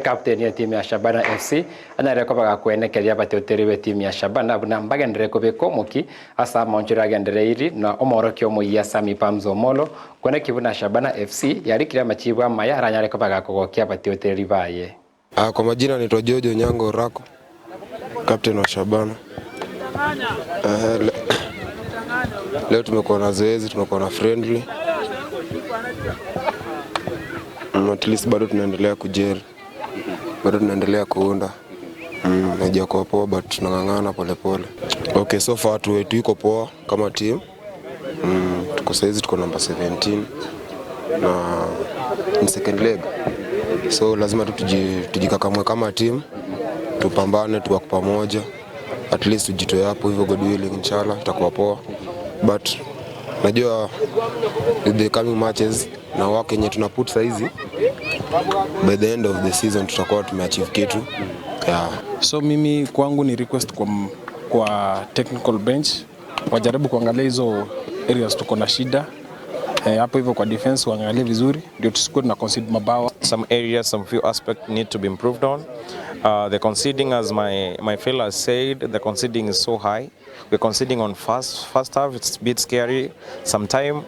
Captain ya timu ya Shabana FC anarekobaga kwenekeria bateuteriwe timu ya Shabana na mbagendere kubeko muki asa monchura gendere iri na omorokyo muya Sami Pamzo Molo kwene kibuna Shabana FC yarikira machibwa maya aranyarekobaga kugokia bateuteri baye. Kwa majina ni Jojo Nyango Rako, captain wa Shabana. Leo tumekuwa na zoezi, tumekuwa na friendly. At least bado tunaendelea kujeri, bado tunaendelea kuunda. Najua kwa poa but tunangangana pole pole. Okay, so far tuko poa kama team. Tuko saizi tuko number 17 na in second leg. So lazima tujikakamwe kama team, tupambane tuwa pamoja. At least tujitoe hapo hivyo, God willing inshallah itakuwa poa. But najua with the coming matches na work yenye tunaput saizi, by the end of the season tutakuwa tumeachieve kitu. So mimi kwangu ni request kwa technical bench wajaribu kuangalia hizo areas tuko na shida. Hapo hivyo kwa defense waangalie vizuri ndio tusikuwe na concede mabao. Some areas, some few aspects need to be improved on. The conceding, as my fellow said, the conceding is so high. We're conceding on first half. It's a bit scary. Sometime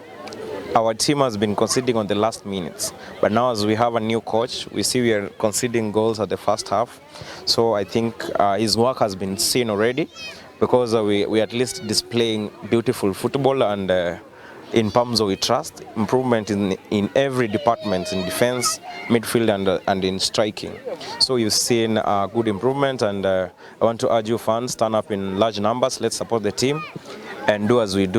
our team has been conceding on the last minutes, but now as we have a new coach, we see we are conceding goals at the first half. So I think his work has been seen already, because we at least displaying beautiful football, and in Pamzo we trust improvement in every department, in defense, midfield and in striking. So you've seen a good improvement, and I want to urge you fans, turn up in large numbers, let's support the team and do as we do.